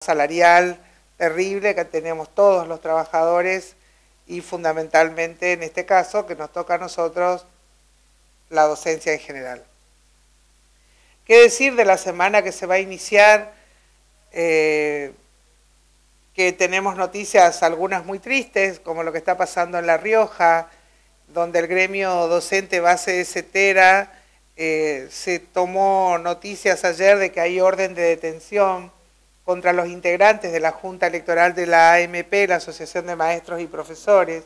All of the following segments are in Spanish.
salarial terrible que tenemos todos los trabajadores y fundamentalmente en este caso que nos toca a nosotros la docencia en general. ¿Qué decir de la semana que se va a iniciar? Que tenemos noticias algunas muy tristes, como lo que está pasando en La Rioja, donde el gremio docente base de CETERA se tomó noticias ayer de que hay orden de detención contra los integrantes de la Junta Electoral de la AMP, la Asociación de Maestros y Profesores.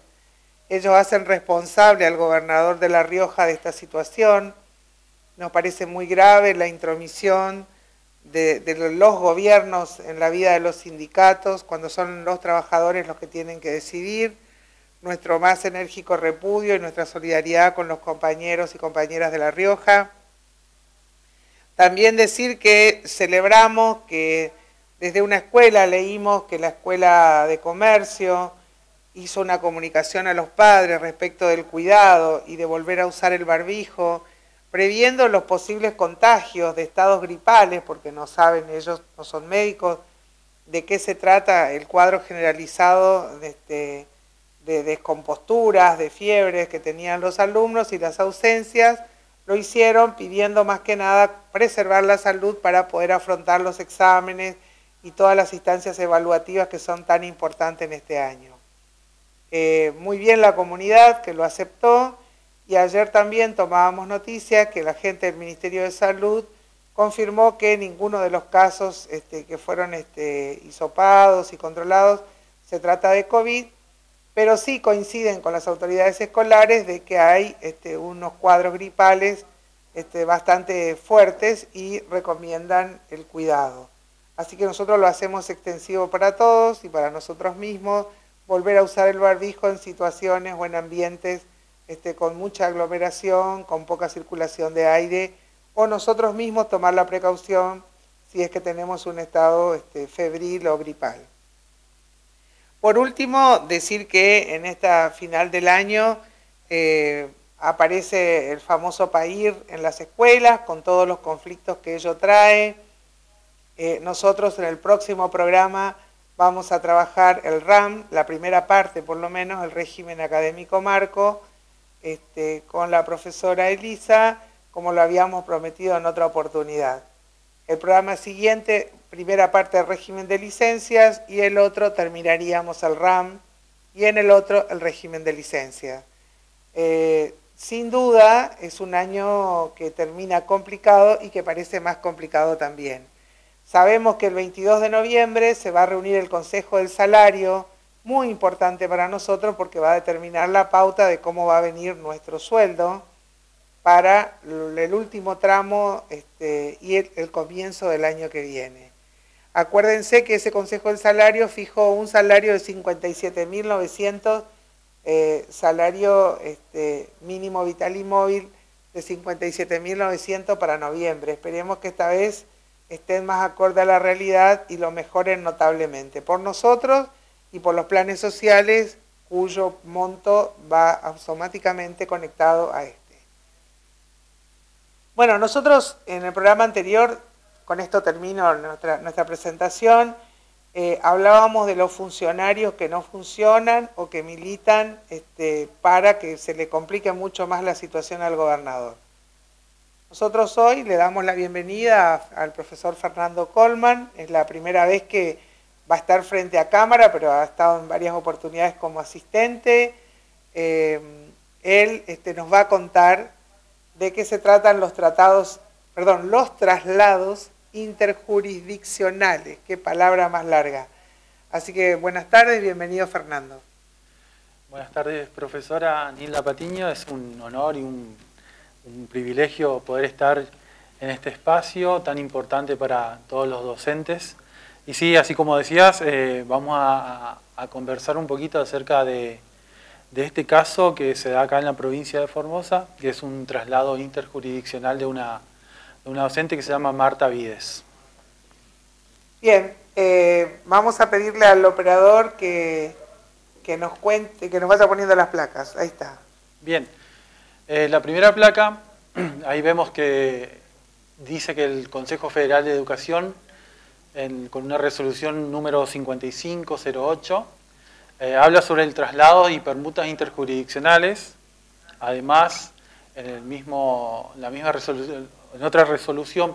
Ellos hacen responsable al gobernador de La Rioja de esta situación. Nos parece muy grave la intromisión de los gobiernos en la vida de los sindicatos, cuando son los trabajadores los que tienen que decidir. Nuestro más enérgico repudio y nuestra solidaridad con los compañeros y compañeras de La Rioja. También decir que celebramos que desde una escuela leímos que la Escuela de Comercio hizo una comunicación a los padres respecto del cuidado y de volver a usar el barbijo, previendo los posibles contagios de estados gripales, porque no saben, ellos no son médicos, de qué se trata el cuadro generalizado de descomposturas, de fiebres que tenían los alumnos y las ausencias. Lo hicieron pidiendo más que nada preservar la salud para poder afrontar los exámenes y todas las instancias evaluativas que son tan importantes en este año. Muy bien la comunidad que lo aceptó, y ayer también tomábamos noticias que la gente del Ministerio de Salud confirmó que ninguno de los casos que fueron hisopados y controlados se trata de COVID, pero sí coinciden con las autoridades escolares de que hay unos cuadros gripales bastante fuertes y recomiendan el cuidado. Así que nosotros lo hacemos extensivo para todos y para nosotros mismos, volver a usar el barbijo en situaciones o en ambientes con mucha aglomeración, con poca circulación de aire, o nosotros mismos tomar la precaución si es que tenemos un estado febril o gripal. Por último, decir que en esta final del año aparece el famoso PAIR en las escuelas, con todos los conflictos que ello trae. Nosotros en el próximo programa vamos a trabajar el RAM, la primera parte por lo menos, el régimen académico marco, con la profesora Elisa, como lo habíamos prometido en otra oportunidad. El programa siguiente, primera parte del régimen de licencias, y el otro terminaríamos el RAM, y en el otro el régimen de licencias. Sin duda es un año que termina complicado y que parece más complicado también. Sabemos que el 22 de noviembre se va a reunir el Consejo del Salario, muy importante para nosotros porque va a determinar la pauta de cómo va a venir nuestro sueldo para el último tramo y el comienzo del año que viene. Acuérdense que ese Consejo del Salario fijó un salario de 57.900, salario mínimo vital y móvil de 57.900 para noviembre. Esperemos que esta vez estén más acorde a la realidad y lo mejoren notablemente por nosotros y por los planes sociales cuyo monto va automáticamente conectado a este. Bueno, nosotros en el programa anterior, con esto termino nuestra presentación, hablábamos de los funcionarios que no funcionan o que militan para que se le complique mucho más la situación al gobernador. Nosotros hoy le damos la bienvenida al profesor Fernando Colman. Es la primera vez que va a estar frente a cámara, pero ha estado en varias oportunidades como asistente. Él nos va a contar de qué se tratan los traslados interjurisdiccionales. Qué palabra más larga. Así que buenas tardes, bienvenido Fernando. Buenas tardes, profesora Nilda Patiño. Es un honor y un privilegio poder estar en este espacio tan importante para todos los docentes. Y sí, así como decías, vamos a conversar un poquito acerca de este caso que se da acá en la provincia de Formosa, que es un traslado interjurisdiccional de una docente que se llama Marta Vides. Bien, vamos a pedirle al operador que nos cuente, que nos vaya poniendo las placas. Ahí está. Bien. La primera placa, ahí vemos que dice que el Consejo Federal de Educación con una resolución número 5508. Habla sobre el traslado y permutas interjurisdiccionales. Además, en otra resolución,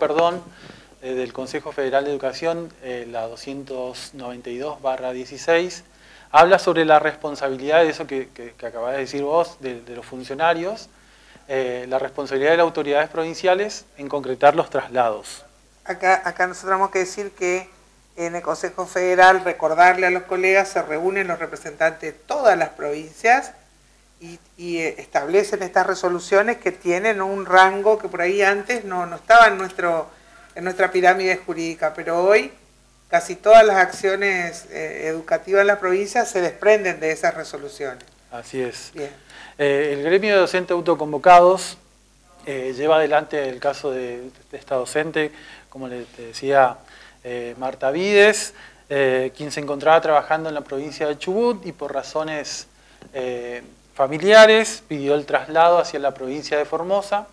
del Consejo Federal de Educación, la 292/16, habla sobre la responsabilidad de eso que acabás de decir vos, de los funcionarios, la responsabilidad de las autoridades provinciales en concretar los traslados. Acá nosotros tenemos que decir que en el Consejo Federal, recordarle a los colegas, se reúnen los representantes de todas las provincias y establecen estas resoluciones que tienen un rango que por ahí antes no estaba en nuestra pirámide jurídica, pero hoy casi todas las acciones educativas en la provincia se desprenden de esas resoluciones. Así es. Bien. El gremio de docentes autoconvocados lleva adelante el caso de esta docente, como te decía, Marta Vides, quien se encontraba trabajando en la provincia de Chubut y por razones familiares pidió el traslado hacia la provincia de Formosa.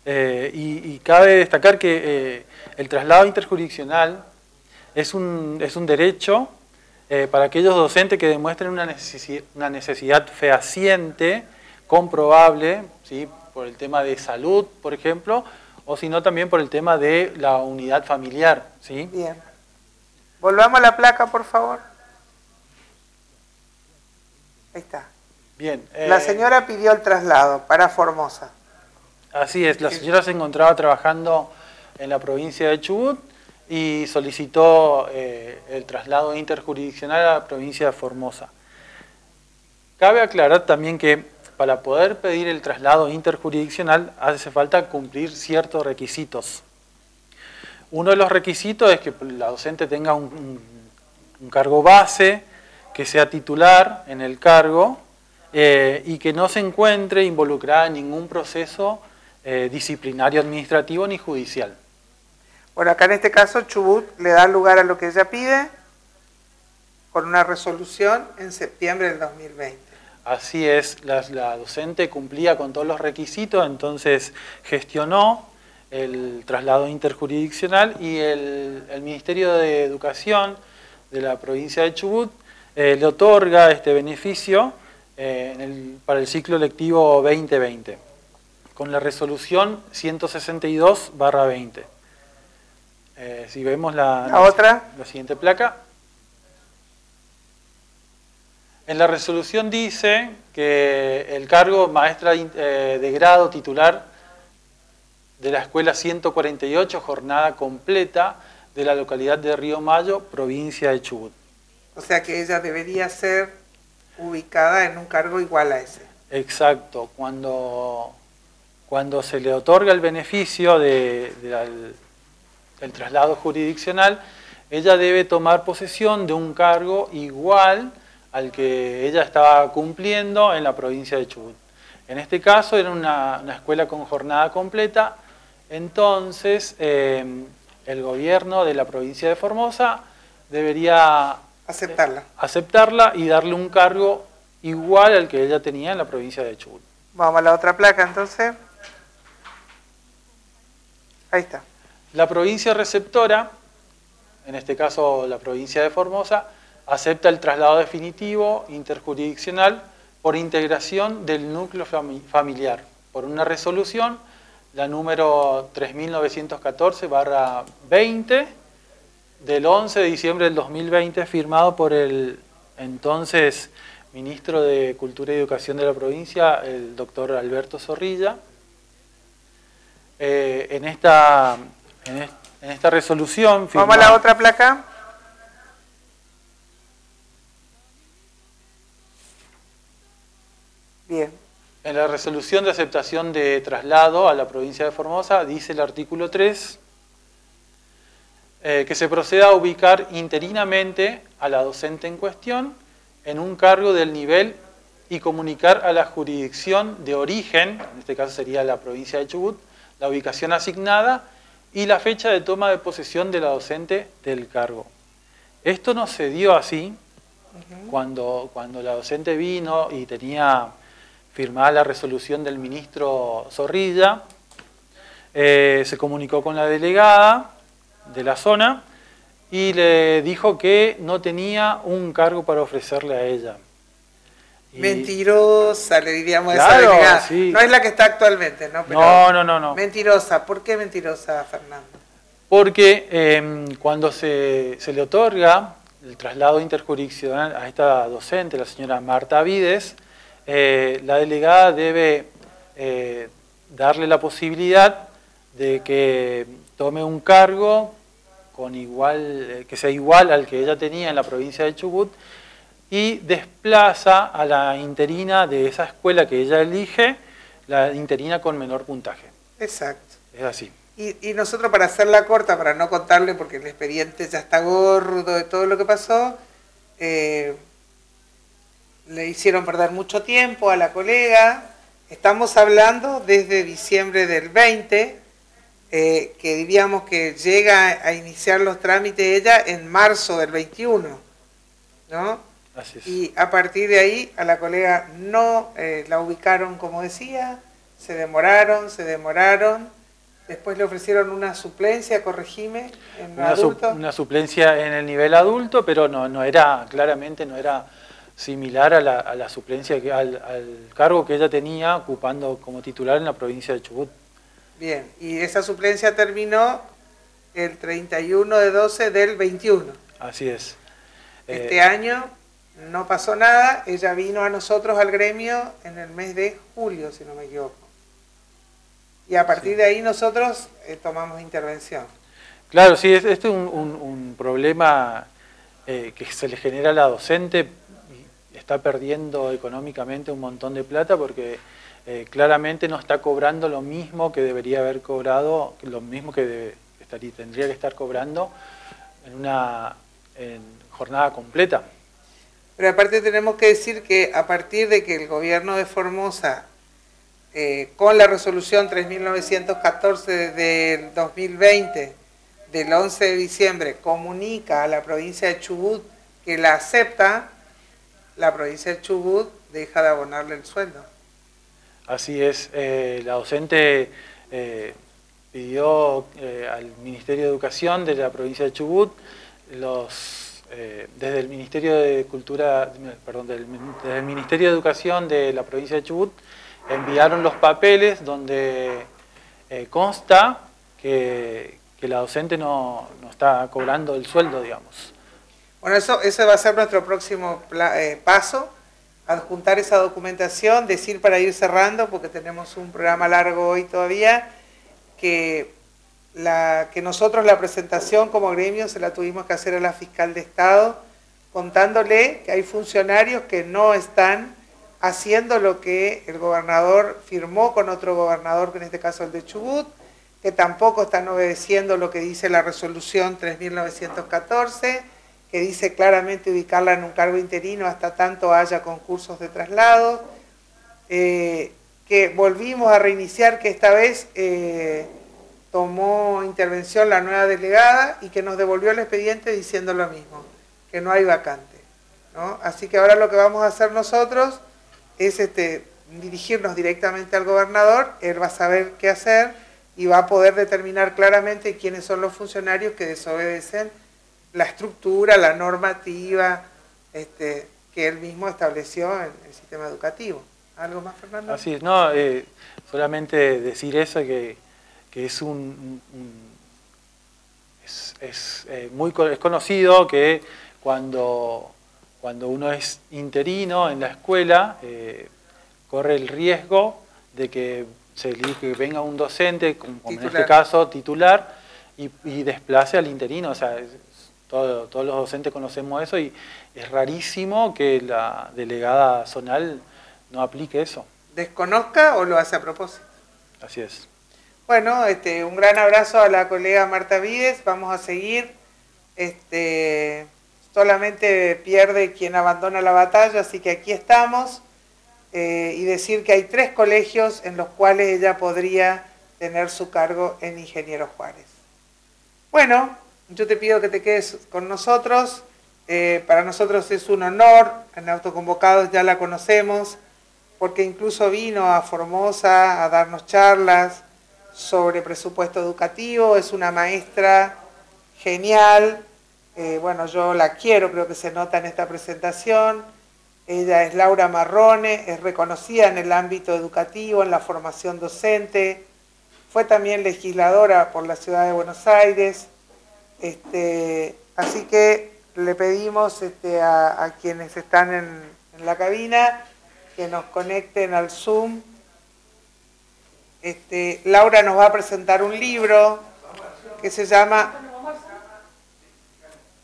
Y cabe destacar que el traslado interjurisdiccional es un derecho para aquellos docentes que demuestren una necesidad fehaciente, comprobable, ¿sí?, por el tema de salud, por ejemplo, o si no también por el tema de la unidad familiar, ¿sí? Bien. Volvamos a la placa, por favor. Ahí está. Bien. La señora pidió el traslado para Formosa. Así es, la señora se encontraba trabajando en la provincia de Chubut y solicitó el traslado interjurisdiccional a la provincia de Formosa. Cabe aclarar también que para poder pedir el traslado interjurisdiccional hace falta cumplir ciertos requisitos. Uno de los requisitos es que la docente tenga un cargo base, que sea titular en el cargo y que no se encuentre involucrada en ningún proceso disciplinario, administrativo ni judicial. Bueno, acá en este caso Chubut le da lugar a lo que ella pide con una resolución en septiembre del 2020. Así es, la docente cumplía con todos los requisitos, entonces gestionó el traslado interjurisdiccional y el Ministerio de Educación de la provincia de Chubut le otorga este beneficio para el ciclo lectivo 2020, con la resolución 162/20. Si vemos la siguiente placa. En la resolución dice que el cargo maestra de grado titular de la escuela 148, jornada completa, de la localidad de Río Mayo, provincia de Chubut. O sea que ella debería ser ubicada en un cargo igual a ese. Exacto. Cuando se le otorga el beneficio del traslado jurisdiccional, ella debe tomar posesión de un cargo igual al que ella estaba cumpliendo en la provincia de Chubut. En este caso era una escuela con jornada completa, entonces el gobierno de la provincia de Formosa debería aceptarla y darle un cargo igual al que ella tenía en la provincia de Chubut. Vamos a la otra placa entonces. Ahí está. La provincia receptora, en este caso la provincia de Formosa, acepta el traslado definitivo interjurisdiccional por integración del núcleo familiar, por una resolución, la número 3914/20, del 11 de diciembre del 2020, firmado por el entonces ministro de Cultura y Educación de la provincia, el doctor Alberto Zorrilla. En esta resolución... Vamos a la otra placa. Bien. En la resolución de aceptación de traslado a la provincia de Formosa dice el artículo 3 que se proceda a ubicar interinamente a la docente en cuestión en un cargo del nivel y comunicar a la jurisdicción de origen, en este caso sería la provincia de Chubut, la ubicación asignada y la fecha de toma de posesión de la docente del cargo. Esto no se dio así cuando la docente vino y tenía firmada la resolución del ministro Zorrilla, se comunicó con la delegada de la zona y le dijo que no tenía un cargo para ofrecerle a ella. Mentirosa, le diríamos a esa Claro, delegada. sí. No es la que está actualmente, ¿no? Pero no. Mentirosa. ¿Por qué mentirosa, Fernando? Porque cuando se le otorga el traslado interjurisdiccional a esta docente, la señora Marta Vides, la delegada debe darle la posibilidad de que tome un cargo que sea igual al que ella tenía en la provincia de Chubut y desplaza a la interina de esa escuela que ella elige, la interina con menor puntaje. Exacto. Es así. Y nosotros, para hacerla corta, para no contarle, porque el expediente ya está gordo de todo lo que pasó, le hicieron perder mucho tiempo a la colega. Estamos hablando desde diciembre del 20, que diríamos que llega a iniciar los trámites ella en marzo del 21, ¿no? Así es. Y a partir de ahí a la colega no la ubicaron, como decía, se demoraron. Después le ofrecieron una suplencia, corregime, en adulto. Una suplencia en el nivel adulto, pero claramente no era similar a la suplencia, al cargo que ella tenía ocupando como titular en la provincia de Chubut. Bien, y esa suplencia terminó el 31 de 12 del 21. Así es. Este año no pasó nada, ella vino a nosotros al gremio en el mes de julio, si no me equivoco. Y a partir de ahí nosotros tomamos intervención. Claro, sí, este es un problema que se le genera a la docente, y está perdiendo económicamente un montón de plata porque claramente no está cobrando lo mismo que debería haber cobrado, lo mismo que tendría que estar cobrando en jornada completa. Pero aparte tenemos que decir que a partir de que el gobierno de Formosa, con la resolución 3914 del 2020, del 11 de diciembre, comunica a la provincia de Chubut que la acepta, la provincia de Chubut deja de abonarle el sueldo. Así es, la docente pidió al Ministerio de Educación de la provincia de Chubut, desde el Ministerio de Cultura, perdón, desde el Ministerio de Educación de la provincia de Chubut, enviaron los papeles donde consta que la docente no está cobrando el sueldo, digamos. Bueno, eso va a ser nuestro próximo paso, adjuntar esa documentación, decir para ir cerrando, porque tenemos un programa largo hoy todavía, que nosotros la presentación como gremio se la tuvimos que hacer a la fiscal de Estado, contándole que hay funcionarios que no están haciendo lo que el gobernador firmó con otro gobernador, que en este caso el de Chubut, que tampoco están obedeciendo lo que dice la resolución 3914, que dice claramente ubicarla en un cargo interino hasta tanto haya concursos de traslado, que volvimos a reiniciar, que esta vez tomó intervención la nueva delegada y que nos devolvió el expediente diciendo lo mismo, que no hay vacante, ¿no? Así que ahora lo que vamos a hacer nosotros es dirigirnos directamente al gobernador, él va a saber qué hacer y va a poder determinar claramente quiénes son los funcionarios que desobedecen la estructura, la normativa que él mismo estableció en el sistema educativo. ¿Algo más, Fernando? Así es, no, solamente decir eso, que es es conocido que cuando uno es interino en la escuela, corre el riesgo de que venga un docente, como en este caso titular, y desplace al interino. O sea, todos los docentes conocemos eso y es rarísimo que la delegada zonal no aplique eso. ¿Desconozca o lo hace a propósito? Así es. Bueno, un gran abrazo a la colega Marta Vides, vamos a seguir. Solamente pierde quien abandona la batalla, así que aquí estamos. Y decir que hay 3 colegios en los cuales ella podría tener su cargo en Ingeniero Juárez. Bueno, yo te pido que te quedes con nosotros. Para nosotros es un honor, en Autoconvocados ya la conocemos, porque incluso vino a Formosa a darnos charlas sobre presupuesto educativo. Es una maestra genial. Bueno, yo la quiero, creo que se nota en esta presentación. Ella es Laura Marrone, es reconocida en el ámbito educativo, en la formación docente. Fue también legisladora por la Ciudad de Buenos Aires. Así que le pedimos a quienes están en la cabina que nos conecten al Zoom. Laura nos va a presentar un libro que se llama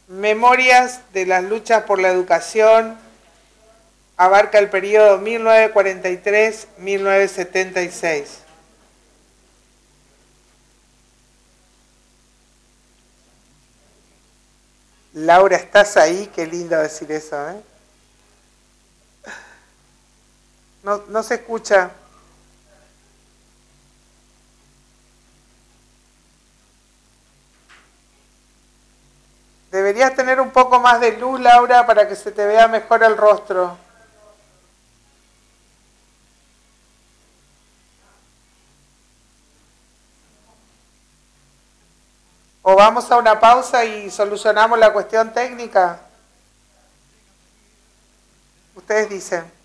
Memorias de las luchas por la educación. Abarca el periodo 1943-1976. Laura, ¿estás ahí? Qué lindo decir eso, ¿eh? No se escucha. Deberías tener un poco más de luz, Laura, para que se te vea mejor el rostro. ¿O vamos a una pausa y solucionamos la cuestión técnica? Ustedes dicen.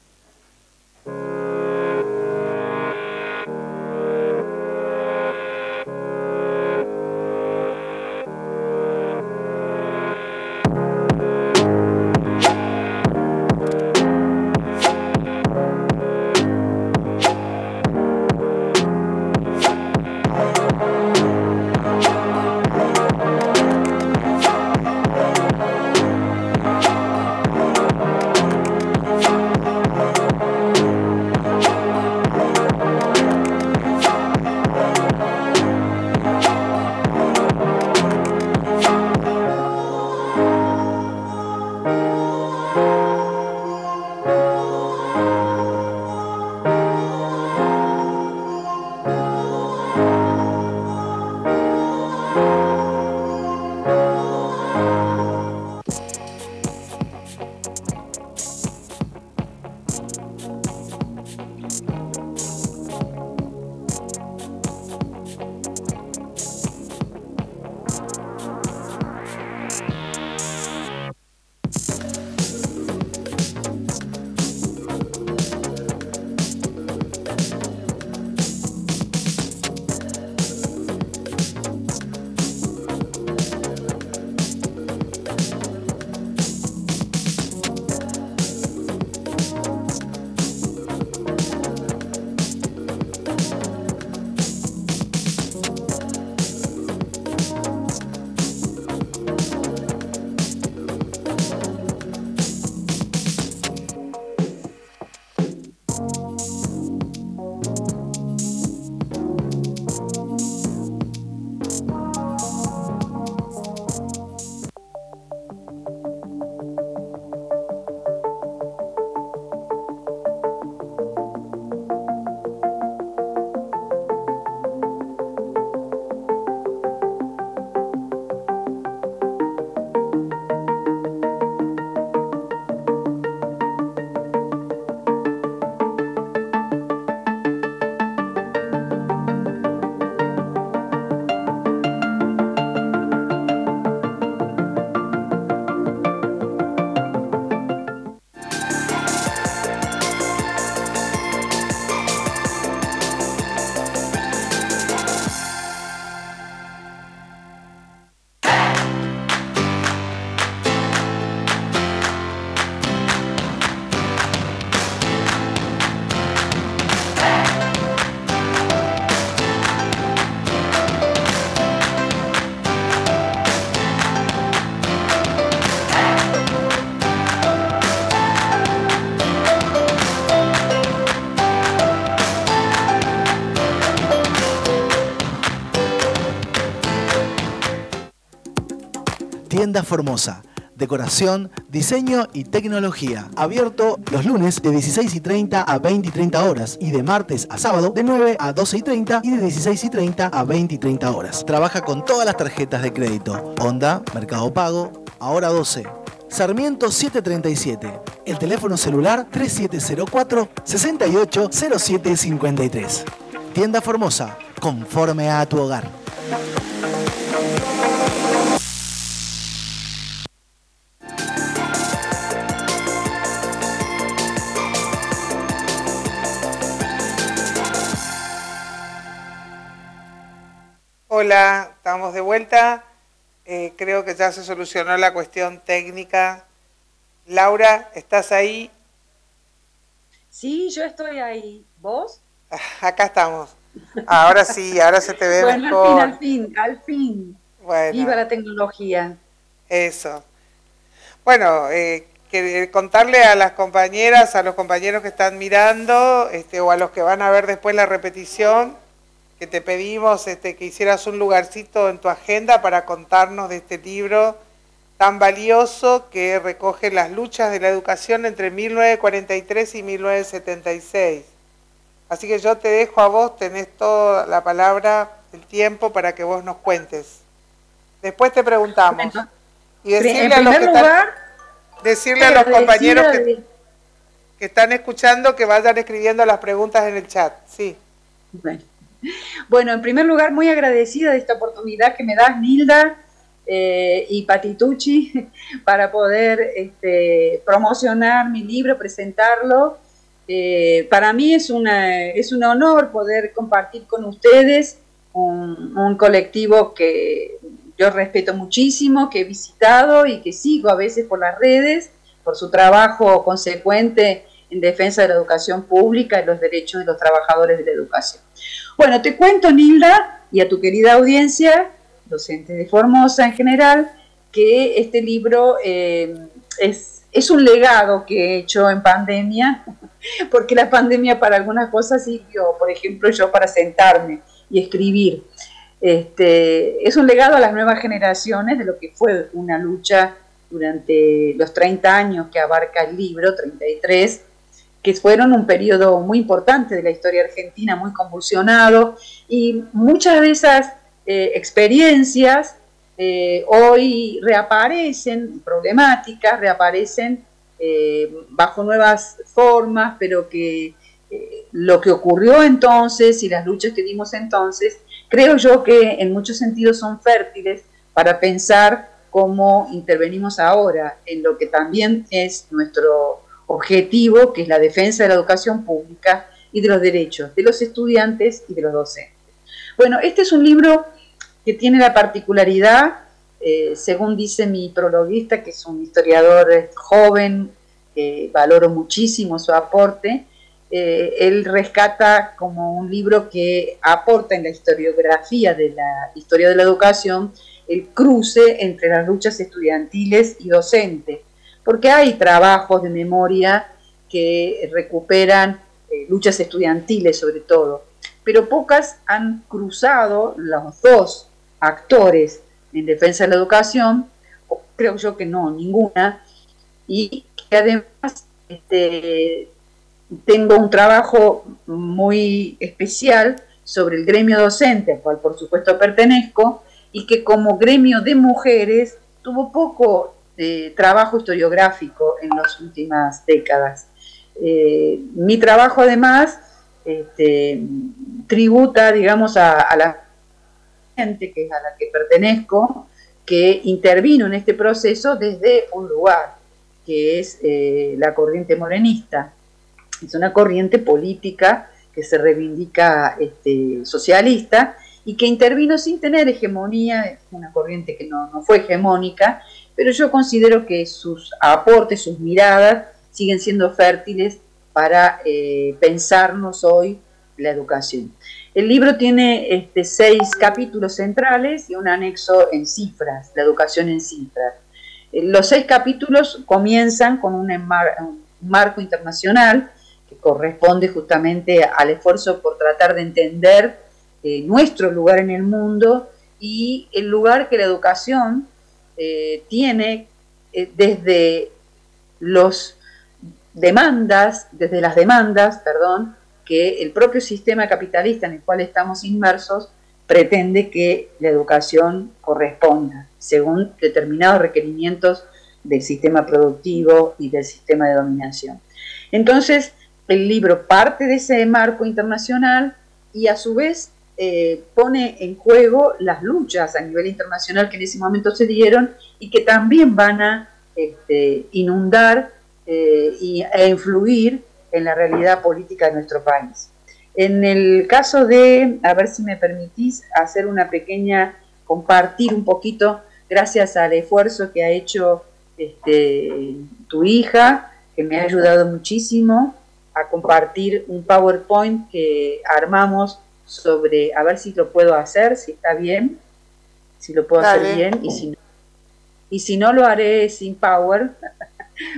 Tienda Formosa. Decoración, diseño y tecnología. Abierto los lunes de 16:30 a 20:30 horas y de martes a sábado de 9 a 12:30 y de 16:30 a 20:30 horas. Trabaja con todas las tarjetas de crédito. Honda, Mercado Pago, Ahora 12. Sarmiento 737. El teléfono celular 3704-680753. Tienda Formosa. Conforme a tu hogar. Hola, estamos de vuelta. Creo que ya se solucionó la cuestión técnica. Laura, ¿estás ahí? Sí, yo estoy ahí. ¿Vos? Acá estamos. Ahora sí, ahora se te ve Bueno, mejor. al fin. Bueno, Viva la tecnología. eso. Bueno, contarle a las compañeras, a los compañeros que están mirando, o a los que van a ver después la repetición, que te pedimos que hicieras un lugarcito en tu agenda para contarnos de este libro tan valioso que recoge las luchas de la educación entre 1943 y 1976. Así que yo te dejo a vos, tenés toda la palabra, el tiempo para que vos nos cuentes. Después te preguntamos. Bueno, y decirle en primer lugar, decirle a los compañeros que están escuchando que vayan escribiendo las preguntas en el chat. Sí. Bueno, en primer lugar, muy agradecida de esta oportunidad que me das, Nilda y Patitucci, para poder promocionar mi libro, presentarlo. Para mí es un honor poder compartir con ustedes un colectivo que yo respeto muchísimo, que he visitado y que sigo a veces por las redes, por su trabajo consecuente en defensa de la educación pública y los derechos de los trabajadores de la educación. Bueno, te cuento, Nilda, y a tu querida audiencia, docentes de Formosa en general, que este libro es un legado que he hecho en pandemia, porque la pandemia para algunas cosas sirvió, por ejemplo, yo para sentarme y escribir. Es un legado a las nuevas generaciones de lo que fue una lucha durante los 30 años que abarca el libro, 33, que fueron un periodo muy importante de la historia argentina, muy convulsionado, y muchas de esas experiencias hoy reaparecen problemáticas, reaparecen bajo nuevas formas, pero que lo que ocurrió entonces y las luchas que dimos entonces, creo yo que en muchos sentidos son fértiles para pensar cómo intervenimos ahora en lo que también es nuestro objetivo, que es la defensa de la educación pública y de los derechos de los estudiantes y de los docentes. Bueno, este es un libro que tiene la particularidad, según dice mi prologuista, que es un historiador joven, valoro muchísimo su aporte, él rescata como un libro que aporta en la historiografía de la historia de la educación el cruce entre las luchas estudiantiles y docentes, porque hay trabajos de memoria que recuperan luchas estudiantiles sobre todo, pero pocas han cruzado los dos actores en defensa de la educación, o creo yo que no, ninguna, y que además tengo un trabajo muy especial sobre el gremio docente, al cual por supuesto pertenezco, y que como gremio de mujeres tuvo poco trabajo historiográfico en las últimas décadas. Mi trabajo además tributa, digamos, a la gente que es a la que pertenezco, que intervino en este proceso desde un lugar, que es la corriente morenista. Es una corriente política que se reivindica socialista y que intervino sin tener hegemonía, es una corriente que no fue hegemónica, pero yo considero que sus aportes, sus miradas, siguen siendo fértiles para pensarnos hoy la educación. El libro tiene 6 capítulos centrales y un anexo en cifras, la educación en cifras. Los 6 capítulos comienzan con un marco internacional que corresponde justamente al esfuerzo por tratar de entender nuestro lugar en el mundo y el lugar que la educación tiene desde las demandas, que el propio sistema capitalista en el cual estamos inmersos pretende que la educación corresponda según determinados requerimientos del sistema productivo y del sistema de dominación. Entonces, el libro parte de ese marco internacional y a su vez pone en juego las luchas a nivel internacional que en ese momento se dieron y que también van a inundar e influir en la realidad política de nuestro país. En el caso de, a ver si me permitís, hacer una pequeña, compartir un poquito, gracias al esfuerzo que ha hecho tu hija, que me ha ayudado muchísimo a compartir un PowerPoint que armamos sobre, a ver si lo puedo hacer, si está bien, si lo puedo hacer bien, y si no lo haré sin Power,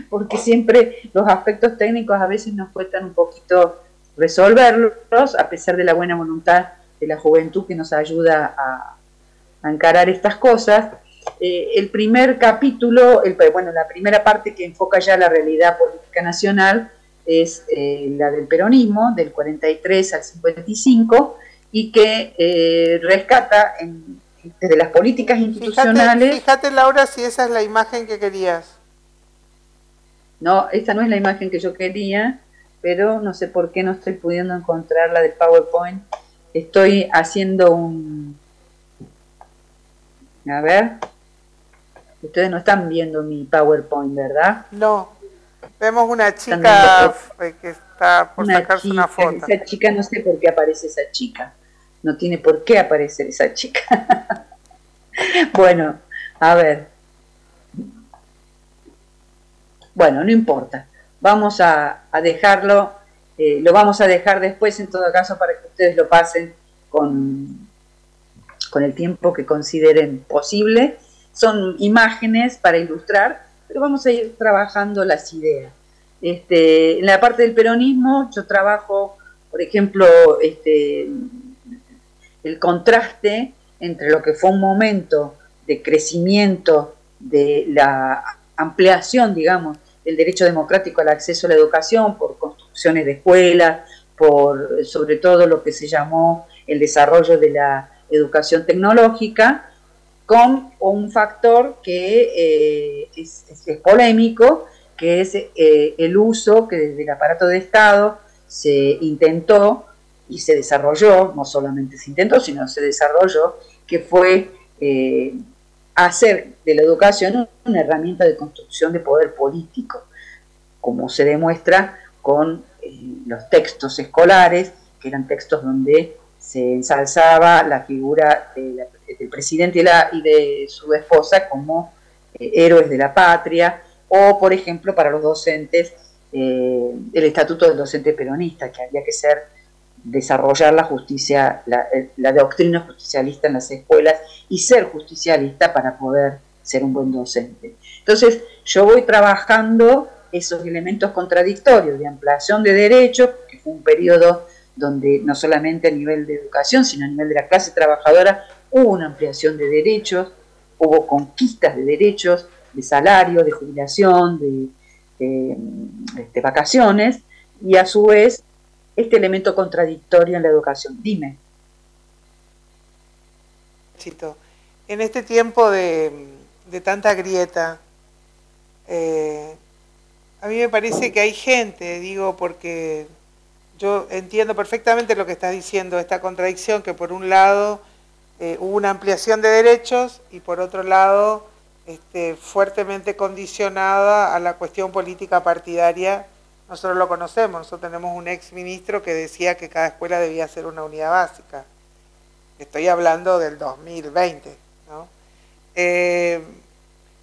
porque siempre los aspectos técnicos a veces nos cuestan un poquito resolverlos, a pesar de la buena voluntad de la juventud que nos ayuda a encarar estas cosas. El primer capítulo, la primera parte que enfoca ya la realidad política nacional es la del peronismo, del 43 al 55, y que rescata desde las políticas institucionales... Fíjate, Laura, si esa es la imagen que querías. No, esta no es la imagen que yo quería, pero no sé por qué no estoy pudiendo encontrar la del PowerPoint. Estoy haciendo un... A ver... Ustedes no están viendo mi PowerPoint, ¿verdad? No. Vemos una chica que está por sacarse una foto. Esa chica, no sé por qué aparece esa chica. No tiene por qué aparecer esa chica. Bueno, a ver. Bueno, no importa. Vamos a dejarlo. Lo vamos a dejar después, en todo caso, para que ustedes lo pasen con el tiempo que consideren posible. Son imágenes para ilustrar, pero vamos a ir trabajando las ideas. En la parte del peronismo yo trabajo, por ejemplo, el contraste entre lo que fue un momento de crecimiento, de la ampliación, digamos, del derecho democrático al acceso a la educación por construcciones de escuelas, por sobre todo lo que se llamó el desarrollo de la educación tecnológica, con un factor que es polémico, que es el uso que desde el aparato de Estado se intentó y se desarrolló, no solamente se intentó, sino se desarrolló, que fue hacer de la educación una herramienta de construcción de poder político, como se demuestra con los textos escolares, que eran textos donde se ensalzaba la figura del presidente y de su esposa como héroes de la patria, o por ejemplo para los docentes el estatuto del docente peronista, que había que desarrollar la justicia, la doctrina justicialista en las escuelas y ser justicialista para poder ser un buen docente. Entonces yo voy trabajando esos elementos contradictorios de ampliación de derechos, que fue un periodo donde no solamente a nivel de educación, sino a nivel de la clase trabajadora hubo una ampliación de derechos, hubo conquistas de derechos, de salario, de jubilación, de vacaciones, y a su vez este elemento contradictorio en la educación. Dime. En este tiempo de tanta grieta, a mí me parece que hay gente, digo, porque yo entiendo perfectamente lo que estás diciendo, esta contradicción que por un lado hubo una ampliación de derechos y por otro lado fuertemente condicionada a la cuestión política partidaria. Nosotros lo conocemos, nosotros tenemos un ex ministro que decía que cada escuela debía ser una unidad básica. Estoy hablando del 2020, ¿no?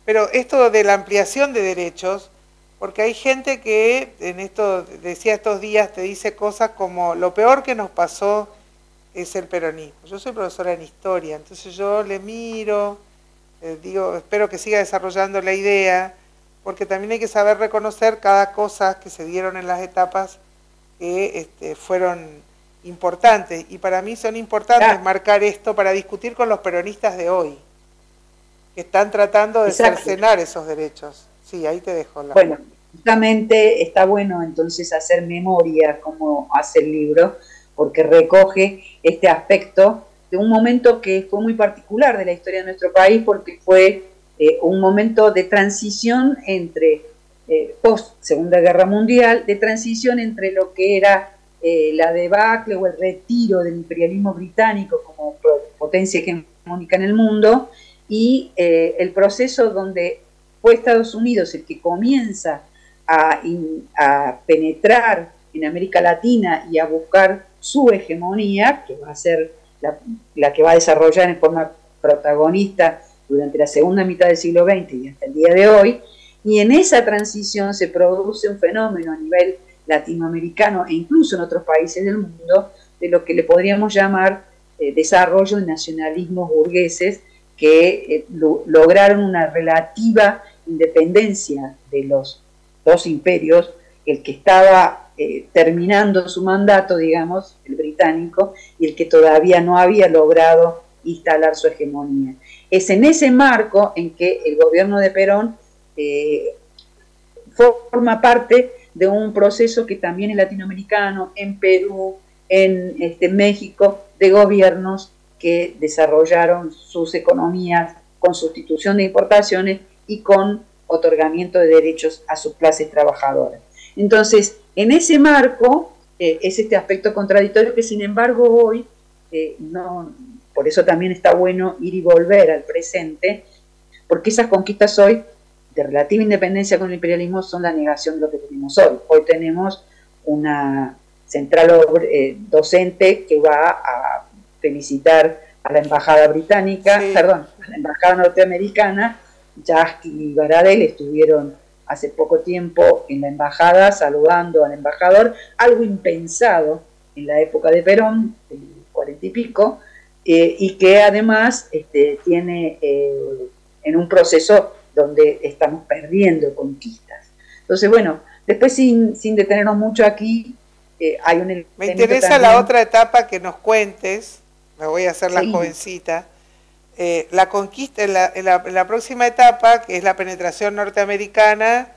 Pero esto de la ampliación de derechos, porque hay gente que en esto, decía estos días, te dice cosas como lo peor que nos pasó es el peronismo. Yo soy profesora en historia, entonces yo le miro, digo, espero que siga desarrollando la idea, porque también hay que saber reconocer cada cosa que se dieron en las etapas que fueron importantes. Y para mí son importantes marcar esto para discutir con los peronistas de hoy, que están tratando de cercenar esos derechos. Sí, ahí te dejo. Bueno, justamente está bueno entonces hacer memoria, como hace el libro, porque recoge este aspecto de un momento que fue muy particular de la historia de nuestro país, porque fue un momento de transición entre, post Segunda Guerra Mundial, de transición entre lo que era la debacle o el retiro del imperialismo británico como potencia hegemónica en el mundo, y el proceso donde fue Estados Unidos el que comienza a penetrar en América Latina y a buscar su hegemonía, que va a ser la que va a desarrollar en forma protagonista durante la segunda mitad del siglo XX y hasta el día de hoy, y en esa transición se produce un fenómeno a nivel latinoamericano e incluso en otros países del mundo, de lo que le podríamos llamar desarrollo de nacionalismos burgueses que lograron una relativa independencia de los dos imperios, el que estaba terminando su mandato, digamos, el británico, y el que todavía no había logrado instalar su hegemonía. Es en ese marco en que el gobierno de Perón forma parte de un proceso que también es latinoamericano, en Perú, en México, de gobiernos que desarrollaron sus economías con sustitución de importaciones y con otorgamiento de derechos a sus clases trabajadoras. Entonces, en ese marco es este aspecto contradictorio que, sin embargo, hoy no, por eso también está bueno ir y volver al presente, porque esas conquistas hoy de relativa independencia con el imperialismo son la negación de lo que tenemos hoy. Hoy tenemos una central docente que va a felicitar a la embajada británica, sí, perdón, a la embajada norteamericana. Yasky y Baradel estuvieron hace poco tiempo en la embajada saludando al embajador, algo impensado en la época de Perón, del 40 y pico, y que además tiene en un proceso donde estamos perdiendo conquistas. Entonces, bueno, después sin detenernos mucho aquí, hay un... Me interesa también la otra etapa que nos cuentes, me voy a hacer la jovencita, la conquista en la próxima etapa, que es la penetración norteamericana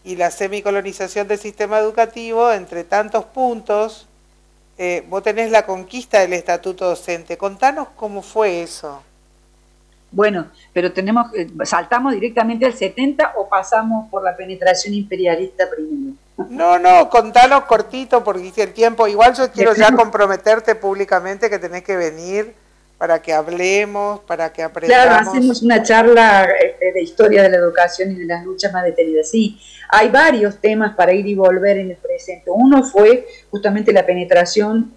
y la semicolonización del sistema educativo, entre tantos puntos, vos tenés la conquista del estatuto docente. Contanos cómo fue eso. Bueno, pero ¿saltamos directamente al 70 o pasamos por la penetración imperialista primero? No, contanos cortito, porque dice el tiempo. Igual yo quiero ya comprometerte públicamente que tenés que venir para que hablemos, para que aprendamos. Claro, hacemos una charla de historia de la educación y de las luchas más detenidas. Sí, hay varios temas para ir y volver en el presente. Uno fue justamente la penetración,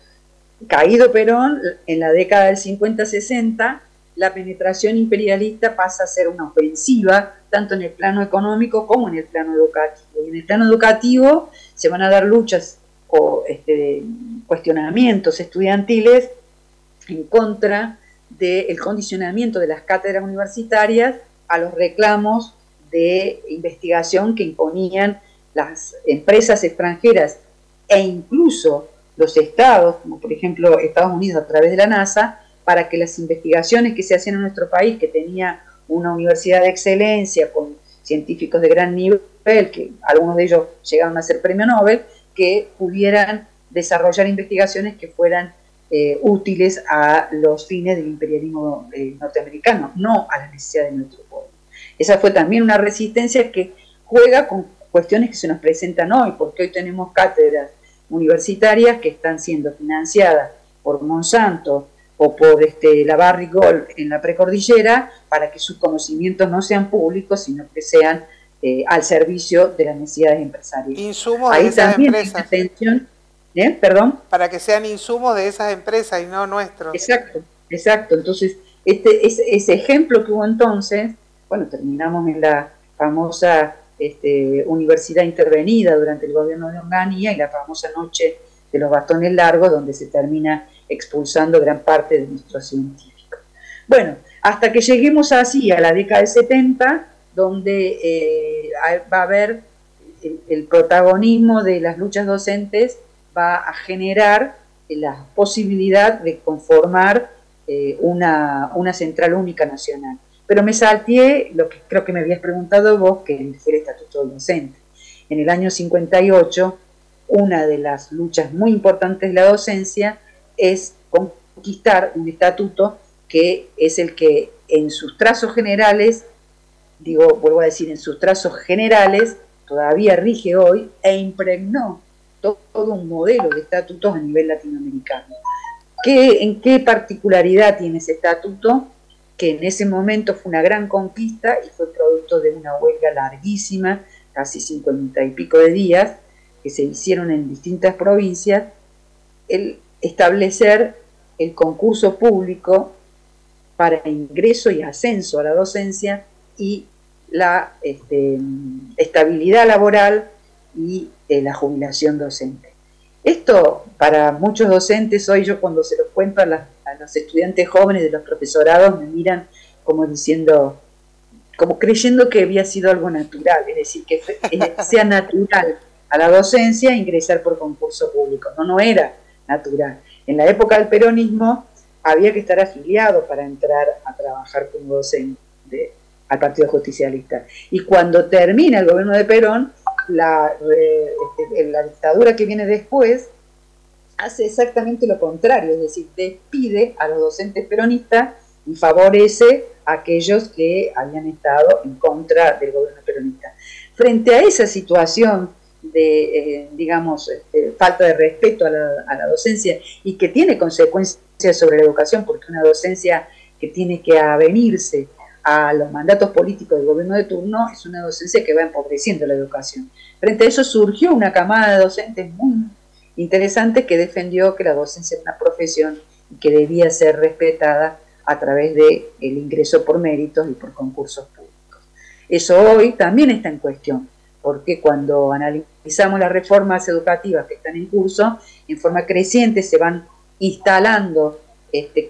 caído Perón, en la década del 50-60, la penetración imperialista pasa a ser una ofensiva, tanto en el plano económico como en el plano educativo. Y en el plano educativo se van a dar luchas o cuestionamientos estudiantiles en contra del condicionamiento de las cátedras universitarias a los reclamos de investigación que imponían las empresas extranjeras e incluso los estados, como por ejemplo Estados Unidos a través de la NASA, para que las investigaciones que se hacían en nuestro país, que tenía una universidad de excelencia con científicos de gran nivel, que algunos de ellos llegaron a ser premio Nobel, que pudieran desarrollar investigaciones que fueran útiles a los fines del imperialismo norteamericano, no a las necesidades de nuestro pueblo. Esa fue también una resistencia que juega con cuestiones que se nos presentan hoy, porque hoy tenemos cátedras universitarias que están siendo financiadas por Monsanto o por la Barrick-Gold en la precordillera, para que sus conocimientos no sean públicos, sino que sean al servicio de las necesidades empresariales. Insumos de esas empresas. ¿Perdón? Para que sean insumos de esas empresas y no nuestros. Exacto. Entonces, ese ejemplo que hubo entonces, bueno, terminamos en la famosa universidad intervenida durante el gobierno de Onganía y la famosa noche de los bastones largos, donde se termina expulsando gran parte de nuestros científicos. Bueno, hasta que lleguemos así a la década del 70, donde va a haber el protagonismo de las luchas docentes, va a generar la posibilidad de conformar una central única nacional. Pero me salteé lo que creo que me habías preguntado vos, que fue el estatuto del docente. En el año 58, una de las luchas muy importantes de la docencia es conquistar un estatuto que es el que en sus trazos generales, vuelvo a decir, en sus trazos generales, todavía rige hoy e impregnó todo un modelo de estatutos a nivel latinoamericano. ¿En qué particularidad tiene ese estatuto? Que en ese momento fue una gran conquista y fue producto de una huelga larguísima, casi 50 y pico de días, que se hicieron en distintas provincias. establecer el concurso público para ingreso y ascenso a la docencia y la estabilidad laboral y la jubilación docente. Esto para muchos docentes, hoy yo cuando se los cuento a los estudiantes jóvenes de los profesorados me miran como diciendo, como creyendo que había sido algo natural, es decir, que sea natural a la docencia ingresar por concurso público. No era natural. En la época del peronismo había que estar afiliado para entrar a trabajar como docente al Partido Justicialista. Y cuando termina el gobierno de Perón, la dictadura que viene después hace exactamente lo contrario, es decir, despide a los docentes peronistas y favorece a aquellos que habían estado en contra del gobierno peronista. Frente a esa situación de, falta de respeto a la docencia y que tiene consecuencias sobre la educación, porque una docencia que tiene que avenirse a los mandatos políticos del gobierno de turno es una docencia que va empobreciendo la educación. Frente a eso surgió una camada de docentes muy interesante que defendió que la docencia era una profesión y que debía ser respetada a través del ingreso por méritos y por concursos públicos. Eso hoy también está en cuestión, porque cuando analizamos las reformas educativas que están en curso, en forma creciente se van instalando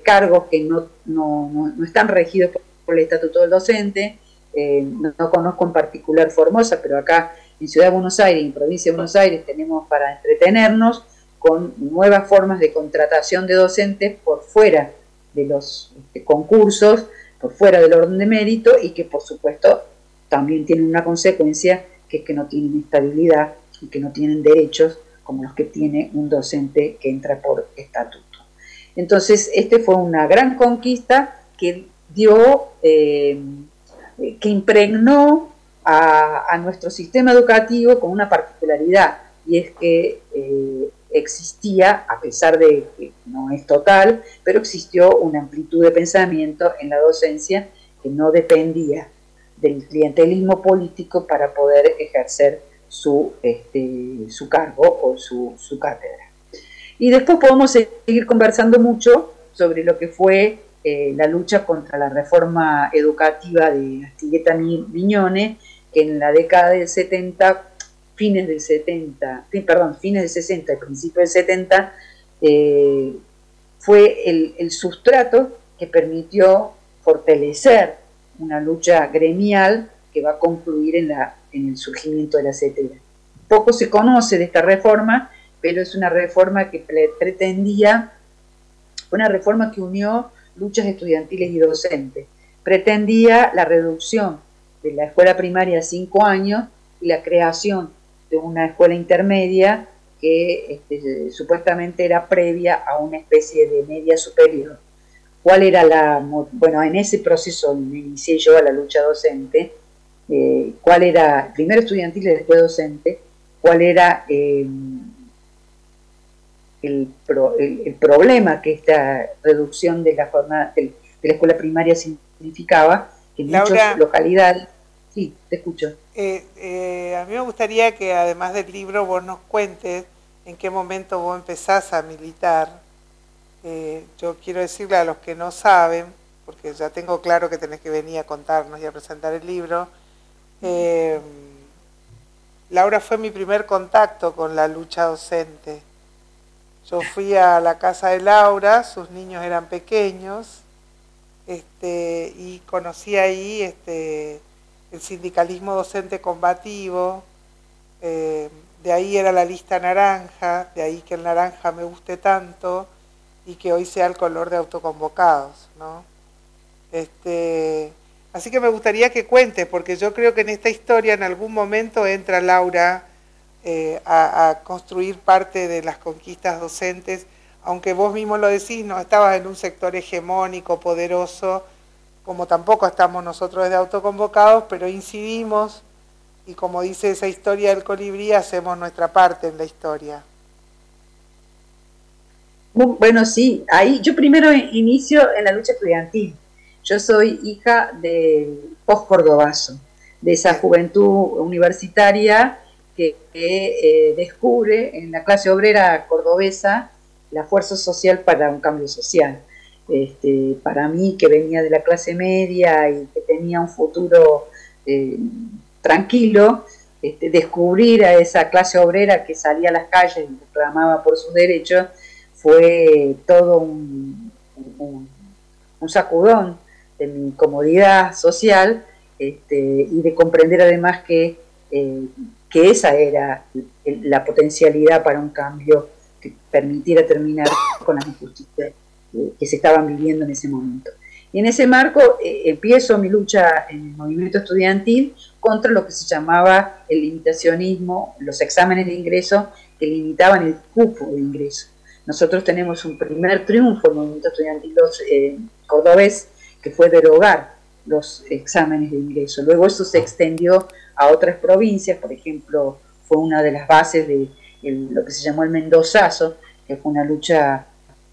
cargos que no están regidos por el Estatuto del Docente. No conozco en particular Formosa, pero acá en Ciudad de Buenos Aires y en Provincia de Buenos Aires tenemos para entretenernos con nuevas formas de contratación de docentes por fuera de los concursos, por fuera del orden de mérito, y que por supuesto también tienen una consecuencia, que es que no tienen estabilidad y que no tienen derechos como los que tiene un docente que entra por estatuto. Entonces, fue una gran conquista que dio, que impregnó a nuestro sistema educativo con una particularidad, y es que existía, a pesar de que no es total, pero existió una amplitud de pensamiento en la docencia que no dependía del clientelismo político para poder ejercer su cargo o su cátedra. Y después podemos seguir conversando mucho sobre lo que fue la lucha contra la reforma educativa de Astilleta Viñone, que en la década del 70, fines del 60 y principios del 70, fue el sustrato que permitió fortalecer una lucha gremial que va a concluir en el surgimiento de la CTR. Poco se conoce de esta reforma, pero es una reforma que pretendía, una reforma que unió luchas estudiantiles y docentes. Pretendía la reducción de la escuela primaria a 5 años y la creación de una escuela intermedia que supuestamente era previa a una especie de media superior. ¿Cuál era bueno, en ese proceso me inicié yo a la lucha docente, cuál era, primero estudiantil y después docente, cuál era el problema que esta reducción de la jornada de la escuela primaria significaba, que en muchas localidades... Sí, te escucho. A mí me gustaría que además del libro vos nos cuentes en qué momento vos empezás a militar. Yo quiero decirle a los que no saben, porque ya tengo claro que tenés que venir a contarnos y a presentar el libro, Laura fue mi primer contacto con la lucha docente. Yo fui a la casa de Laura, sus niños eran pequeños, y conocí ahí el sindicalismo docente combativo, de ahí era la lista naranja, de ahí que el naranja me guste tanto y que hoy sea el color de autoconvocados, ¿no? Así que me gustaría que cuentes, porque yo creo que en esta historia en algún momento entra Laura a construir parte de las conquistas docentes, aunque vos mismo lo decís, no estabas en un sector hegemónico, poderoso, como tampoco estamos nosotros desde autoconvocados, pero incidimos y, como dice esa historia del colibrí, hacemos nuestra parte en la historia. Bueno, sí, ahí yo primero inicio en la lucha estudiantil. Yo soy hija del post-cordobazo, de esa juventud universitaria que descubre en la clase obrera cordobesa la fuerza social para un cambio social. Para mí, que venía de la clase media y que tenía un futuro tranquilo, descubrir a esa clase obrera que salía a las calles y reclamaba por sus derechos, fue todo un sacudón de mi comodidad social, y de comprender además que esa era la potencialidad para un cambio que permitiera terminar con las injusticias que se estaban viviendo en ese momento. Y en ese marco empiezo mi lucha en el movimiento estudiantil contra lo que se llamaba el limitacionismo, los exámenes de ingreso que limitaban el cupo de ingreso. Nosotros tenemos un primer triunfo en el movimiento estudiantil cordobés, que fue derogar los exámenes de ingreso. Luego eso se extendió a otras provincias, por ejemplo, fue una de las bases de lo que se llamó el Mendozazo, que fue una lucha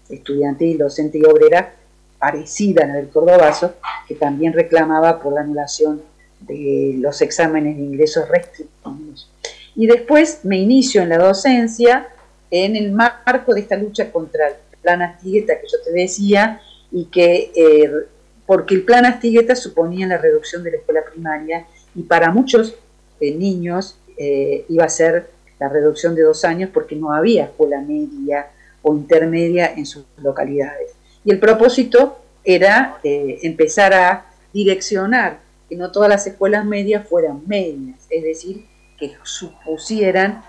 estudiantil, docente y obrera parecida a la del Cordobazo, que también reclamaba por la anulación de los exámenes de ingresos restrictivos. Y después me inicio en la docencia en el marco de esta lucha contra el plan Astigueta que yo te decía, y que porque el plan Astigueta suponía la reducción de la escuela primaria, y para muchos niños iba a ser la reducción de 2 años porque no había escuela media o intermedia en sus localidades. Y el propósito era empezar a direccionar que no todas las escuelas medias fueran medias, es decir, que supusieran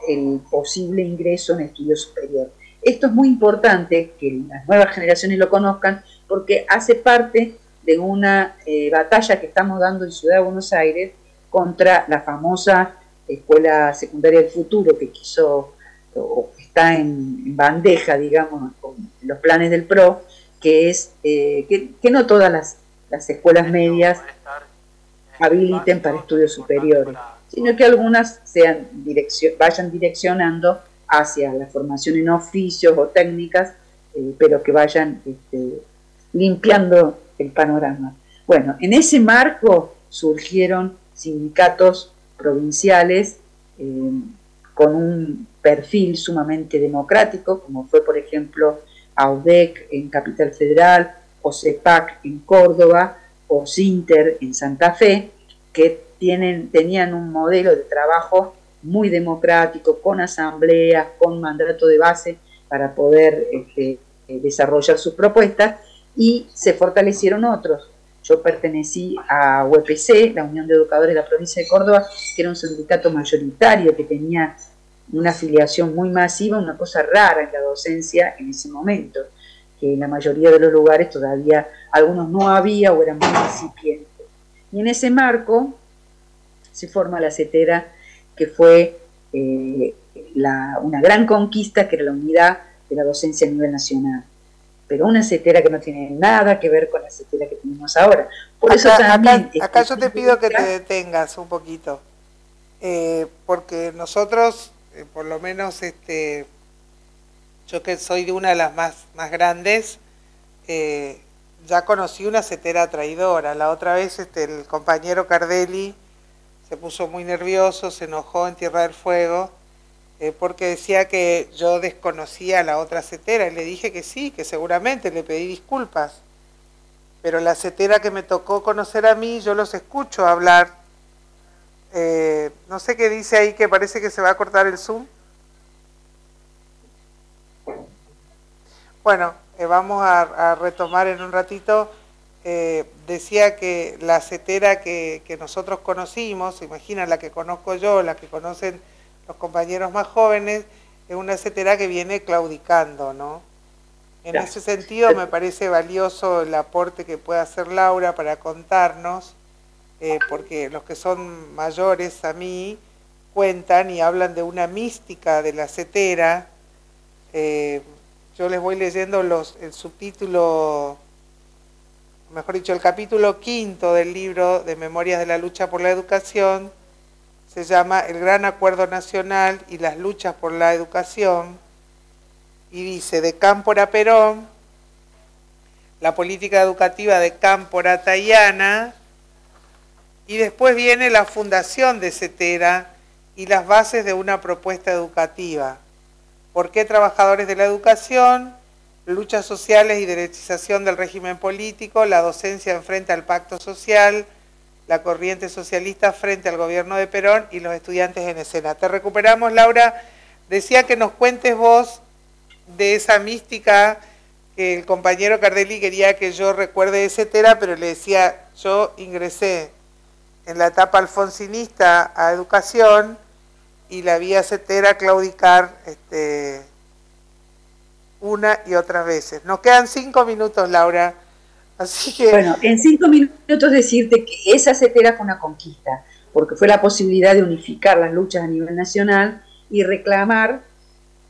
el posible ingreso en estudio superior. Esto es muy importante que las nuevas generaciones lo conozcan, porque hace parte de una batalla que estamos dando en Ciudad de Buenos Aires contra la famosa Escuela Secundaria del Futuro, que quiso, o está en bandeja, digamos, con los planes del PRO, que es que no todas las escuelas medias habiliten para estudios superiores, sino que algunas vayan direccionando hacia la formación en oficios o técnicas, pero que vayan limpiando el panorama. Bueno, en ese marco surgieron sindicatos provinciales con un perfil sumamente democrático, como fue, por ejemplo, AUDEC en Capital Federal, o CEPAC en Córdoba, o SINTER en Santa Fe, que tenían un modelo de trabajo muy democrático, con asambleas, con mandato de base para poder desarrollar sus propuestas, y se fortalecieron otros. Yo pertenecí a UEPC, la Unión de Educadores de la Provincia de Córdoba, que era un sindicato mayoritario que tenía una afiliación muy masiva, una cosa rara en la docencia en ese momento, que en la mayoría de los lugares todavía algunos no había o eran muy incipientes. Y en ese marco se forma la CETERA, que fue una gran conquista, que era la unidad de la docencia a nivel nacional. Pero una CETERA que no tiene nada que ver con la CETERA que tenemos ahora. Por eso también acá yo te pido que te detengas un poquito, porque nosotros, por lo menos yo que soy de una de las más grandes, ya conocí una CETERA traidora. La otra vez el compañero Cardelli se puso muy nervioso, se enojó en Tierra del Fuego, porque decía que yo desconocía la otra CETERA, y le dije que sí, que seguramente, le pedí disculpas. Pero la CETERA que me tocó conocer a mí, yo los escucho hablar. No sé qué dice ahí, que parece que se va a cortar el Zoom. Bueno, vamos a retomar en un ratito. Decía que la CETERA que nosotros conocimos, imagina la que conozco yo, la que conocen los compañeros más jóvenes, es una CETERA que viene claudicando, ¿no? En ese sentido me parece valioso el aporte que puede hacer Laura para contarnos, porque los que son mayores a mí cuentan y hablan de una mística de la CETERA. Yo les voy leyendo el subtítulo, mejor dicho, el capítulo 5 del libro de Memorias de la Lucha por la Educación. Se llama El Gran Acuerdo Nacional y las Luchas por la Educación, y dice: de Cámpora a Perón, la política educativa de Cámpora a Tayana, y después viene la fundación de CETERA y las bases de una propuesta educativa. ¿Por qué trabajadores de la educación? Luchas sociales y derechización del régimen político, la docencia frente al pacto social, la corriente socialista frente al gobierno de Perón y los estudiantes en escena. Te recuperamos, Laura. Decía que nos cuentes vos de esa mística que el compañero Cardelli quería que yo recuerde de Cetera, pero le decía, yo ingresé en la etapa alfonsinista a educación y la vi a Cetera claudicar una y otras veces. Nos quedan 5 minutos, Laura. Así que... Bueno, en 5 minutos decirte que esa Cetera fue una conquista, porque fue la posibilidad de unificar las luchas a nivel nacional y reclamar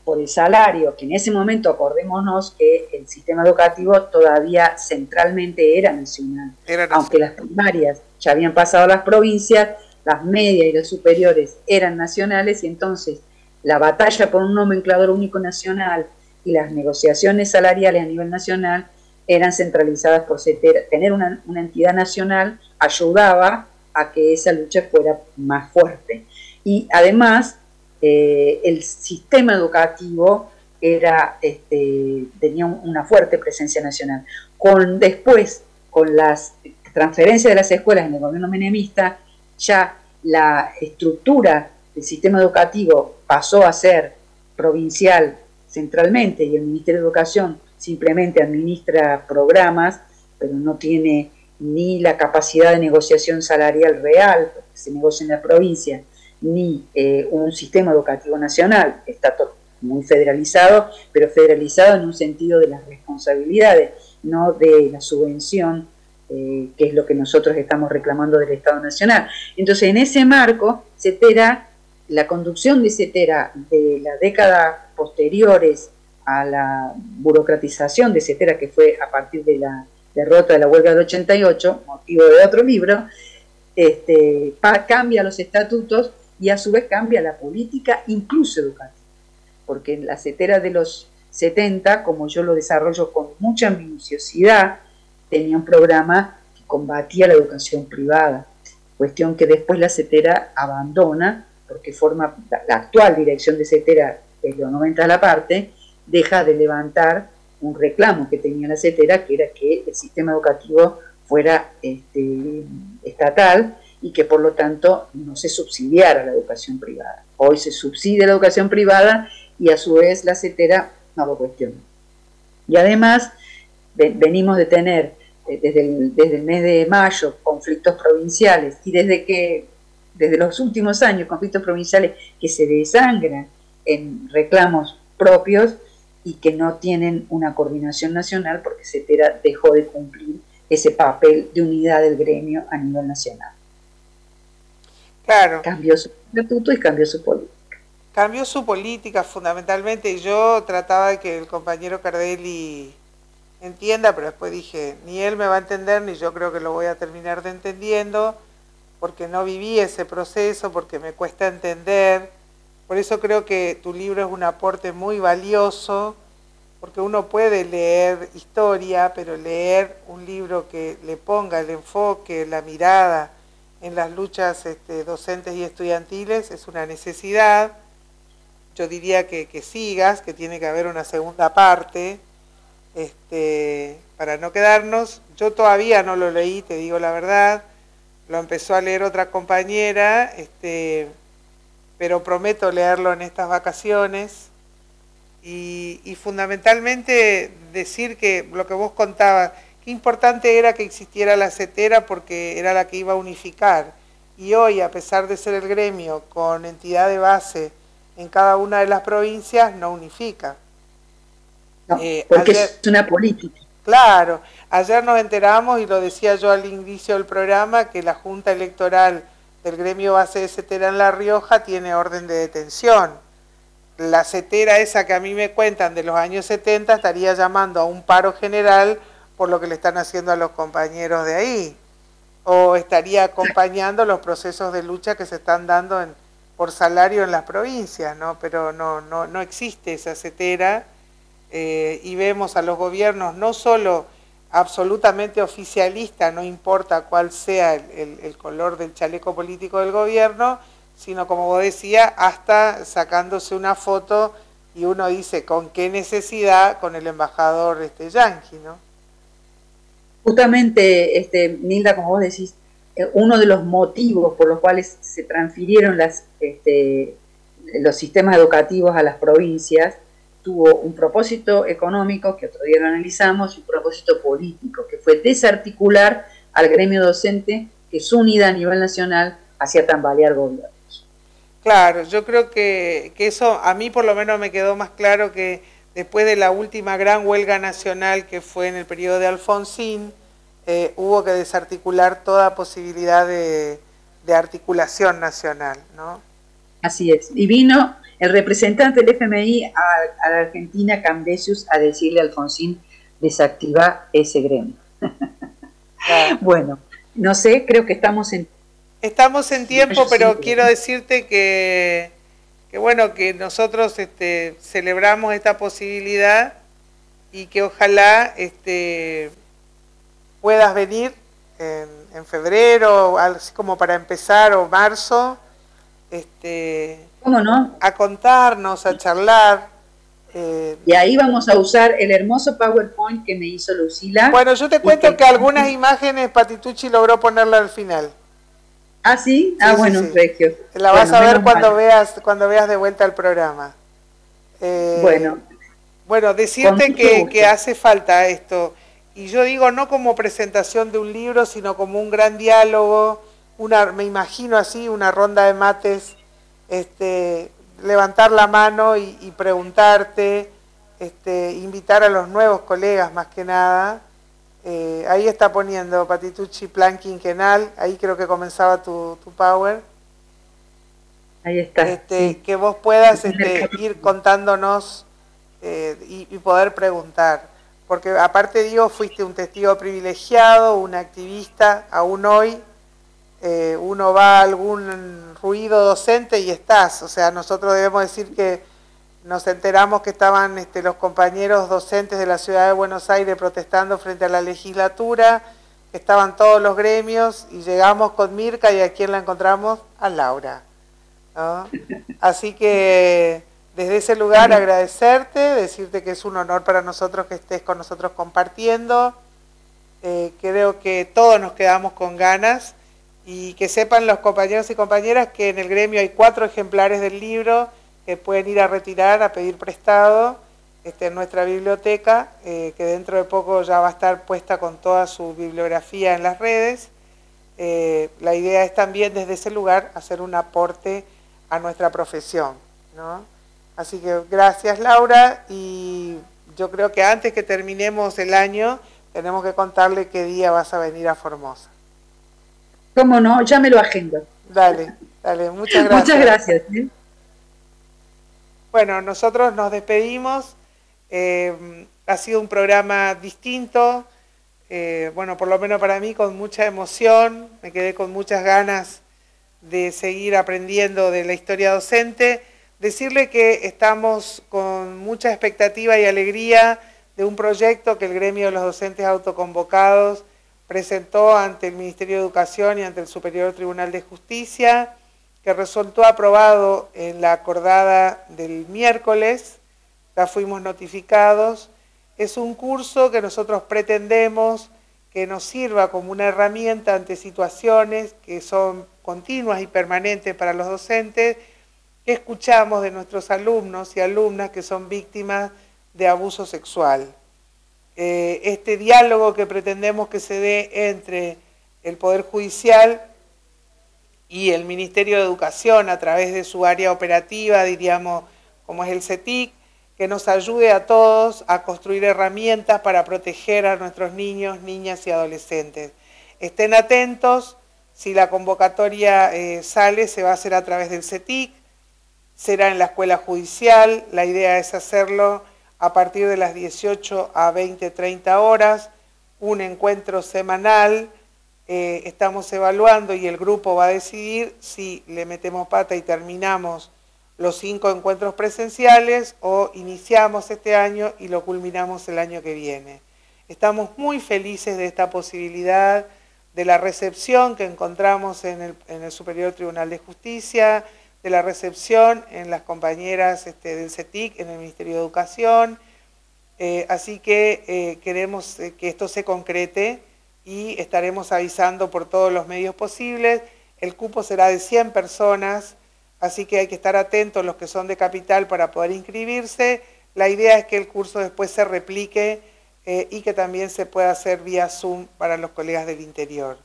por el salario, que en ese momento acordémonos que el sistema educativo todavía centralmente era nacional. Aunque las primarias ya habían pasado a las provincias, las medias y las superiores eran nacionales, y entonces la batalla por un nomenclador único nacional y las negociaciones salariales a nivel nacional eran centralizadas por Cetera. Tener una entidad nacional ayudaba a que esa lucha fuera más fuerte. Y además, el sistema educativo tenía una fuerte presencia nacional. Después, con las transferencias de las escuelas en el gobierno menemista, ya la estructura del sistema educativo pasó a ser provincial centralmente, y el Ministerio de Educación simplemente administra programas, pero no tiene ni la capacidad de negociación salarial real, porque se negocia en la provincia, ni un sistema educativo nacional. Está todo muy federalizado, pero federalizado en un sentido de las responsabilidades, no de la subvención, que es lo que nosotros estamos reclamando del Estado Nacional. Entonces, en ese marco, Cetera, la conducción de Cetera de las décadas posteriores a la burocratización de Cetera, que fue a partir de la derrota de la huelga del 88, motivo de otro libro, cambia los estatutos y a su vez cambia la política, incluso educativa. Porque en la Cetera de los 70, como yo lo desarrollo con mucha minuciosidad, tenía un programa que combatía la educación privada, cuestión que después la Cetera abandona, porque forma la actual dirección de Cetera, desde los 90 a la parte, deja de levantar un reclamo que tenía la Cetera, que era que el sistema educativo fuera estatal y que por lo tanto no se subsidiara la educación privada. Hoy se subsidia la educación privada y a su vez la Cetera no lo cuestiona. Y además venimos de tener desde el mes de mayo conflictos provinciales, y desde los últimos años conflictos provinciales que se desangran en reclamos propios y que no tienen una coordinación nacional, porque Cetera dejó de cumplir ese papel de unidad del gremio a nivel nacional. Claro. Cambió su estatuto y cambió su política. Cambió su política fundamentalmente, y yo trataba de que el compañero Cardelli entienda, pero después dije, ni él me va a entender, ni yo creo que lo voy a terminar de entendiendo, porque no viví ese proceso, porque me cuesta entender. Por eso creo que tu libro es un aporte muy valioso, porque uno puede leer historia, pero leer un libro que le ponga el enfoque, la mirada en las luchas docentes y estudiantiles es una necesidad. Yo diría que sigas, que tiene que haber una segunda parte, para no quedarnos. Yo todavía no lo leí, te digo la verdad, lo empezó a leer otra compañera, pero prometo leerlo en estas vacaciones, y fundamentalmente decir que lo que vos contabas, qué importante era que existiera la Cetera, porque era la que iba a unificar, y hoy, a pesar de ser el gremio con entidad de base en cada una de las provincias, no unifica. No, porque es una política. Claro, ayer nos enteramos, y lo decía yo al inicio del programa, que la Junta Electoral del gremio base de Cetera en La Rioja tiene orden de detención. La Cetera esa que a mí me cuentan de los años 70 estaría llamando a un paro general por lo que le están haciendo a los compañeros de ahí, o estaría acompañando los procesos de lucha que se están dando por salario en las provincias, ¿no? Pero no existe esa Cetera, y vemos a los gobiernos no solo absolutamente oficialista, no importa cuál sea el color del chaleco político del gobierno, sino, como vos decías, hasta sacándose una foto y uno dice, ¿con qué necesidad? Con el embajador yanqui, ¿no? Justamente, Nilda, como vos decís, uno de los motivos por los cuales se transfirieron los sistemas educativos a las provincias tuvo un propósito económico, que otro día lo analizamos, y un propósito político, que fue desarticular al gremio docente, que su unidad a nivel nacional hacía tambalear gobiernos. Claro, yo creo que eso a mí por lo menos me quedó más claro que después de la última gran huelga nacional que fue en el periodo de Alfonsín, hubo que desarticular toda posibilidad de articulación nacional, ¿no? Así es. Y vino el representante del FMI a la Argentina, Cambesius, a decirle a Alfonsín, desactiva ese gremio. Claro. Bueno, no sé, creo que estamos en tiempo, pero quiero decirte que bueno, que nosotros celebramos esta posibilidad y que ojalá puedas venir en febrero, así como para empezar, o marzo, ¿cómo no? A contarnos, a charlar. Y ahí vamos a usar el hermoso PowerPoint que me hizo Lucila. Bueno, yo te cuento que algunas imágenes Patitucci logró ponerla al final. ¿Ah, sí? Sí, bueno, sí. Regio. La vas a ver cuando veas de vuelta el programa. Bueno, decirte que hace falta esto. Y yo digo no como presentación de un libro, sino como un gran diálogo, me imagino así, una ronda de mates, levantar la mano y preguntarte, invitar a los nuevos colegas más que nada. Ahí está poniendo Patitucci plan quinquenal, ahí creo que comenzaba tu power. Ahí está. Sí. Que vos puedas ir contándonos y poder preguntar. Porque aparte digo, fuiste un testigo privilegiado, un activista, aún hoy uno va a algún ruido docente y estás. O sea, nosotros debemos decir que nos enteramos que estaban los compañeros docentes de la ciudad de Buenos Aires protestando frente a la legislatura, que estaban todos los gremios, y llegamos con Mirka, y ¿a quién la encontramos? A Laura, ¿no? Así que desde ese lugar agradecerte, decirte que es un honor para nosotros que estés con nosotros compartiendo. Creo que todos nos quedamos con ganas, y que sepan los compañeros y compañeras que en el gremio hay 4 ejemplares del libro que pueden ir a retirar, a pedir prestado en nuestra biblioteca, que dentro de poco ya va a estar puesta con toda su bibliografía en las redes. La idea es también desde ese lugar hacer un aporte a nuestra profesión, ¿no? Así que gracias, Laura, y yo creo que antes que terminemos el año tenemos que contarle qué día vas a venir a Formosa. ¿Cómo no? Ya me lo agendo. Dale, muchas gracias. Muchas gracias. Bueno, nosotros nos despedimos. Ha sido un programa distinto, bueno, por lo menos para mí, con mucha emoción. Me quedé con muchas ganas de seguir aprendiendo de la historia docente. Decirle que estamos con mucha expectativa y alegría de un proyecto que el gremio de los docentes autoconvocados presentó ante el Ministerio de Educación y ante el Superior Tribunal de Justicia, que resultó aprobado en la acordada del miércoles. Ya fuimos notificados. Es un curso que nosotros pretendemos que nos sirva como una herramienta ante situaciones que son continuas y permanentes para los docentes, que escuchamos de nuestros alumnos y alumnas que son víctimas de abuso sexual. Este diálogo que pretendemos que se dé entre el Poder Judicial y el Ministerio de Educación a través de su área operativa, diríamos, como es el CETIC, que nos ayude a todos a construir herramientas para proteger a nuestros niños, niñas y adolescentes. Estén atentos, si la convocatoria sale, se va a hacer a través del CETIC, será en la escuela judicial, la idea es hacerlo a partir de las 18 a 20-30 horas, un encuentro semanal. Estamos evaluando y el grupo va a decidir si le metemos pata y terminamos los 5 encuentros presenciales o iniciamos este año y lo culminamos el año que viene. Estamos muy felices de esta posibilidad, de la recepción que encontramos en el Superior Tribunal de Justicia, de la recepción en las compañeras del CETIC, en el Ministerio de Educación. Así que queremos que esto se concrete y estaremos avisando por todos los medios posibles. El cupo será de 100 personas, así que hay que estar atentos los que son de Capital para poder inscribirse. La idea es que el curso después se replique y que también se pueda hacer vía Zoom para los colegas del interior.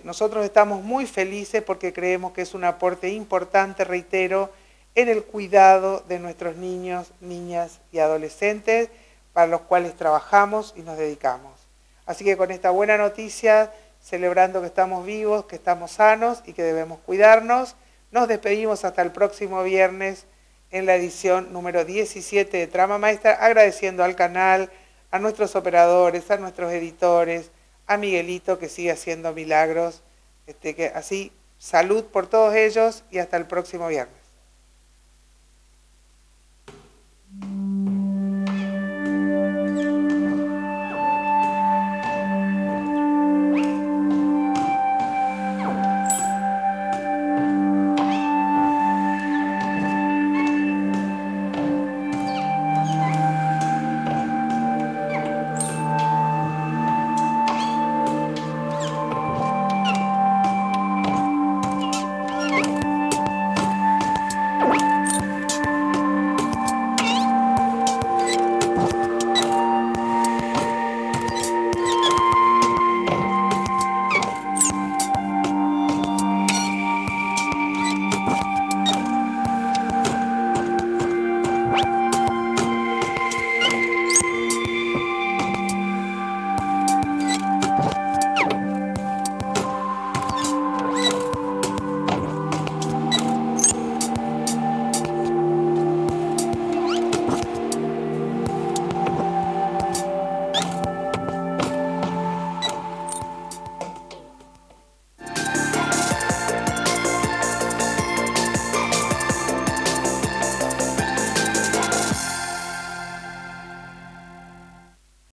Nosotros estamos muy felices porque creemos que es un aporte importante, reitero, en el cuidado de nuestros niños, niñas y adolescentes, para los cuales trabajamos y nos dedicamos. Así que con esta buena noticia, celebrando que estamos vivos, que estamos sanos y que debemos cuidarnos, nos despedimos hasta el próximo viernes en la edición número 17 de Trama Maestra, agradeciendo al canal, a nuestros operadores, a nuestros editores, a Miguelito que sigue haciendo milagros. Así, salud por todos ellos y hasta el próximo viernes.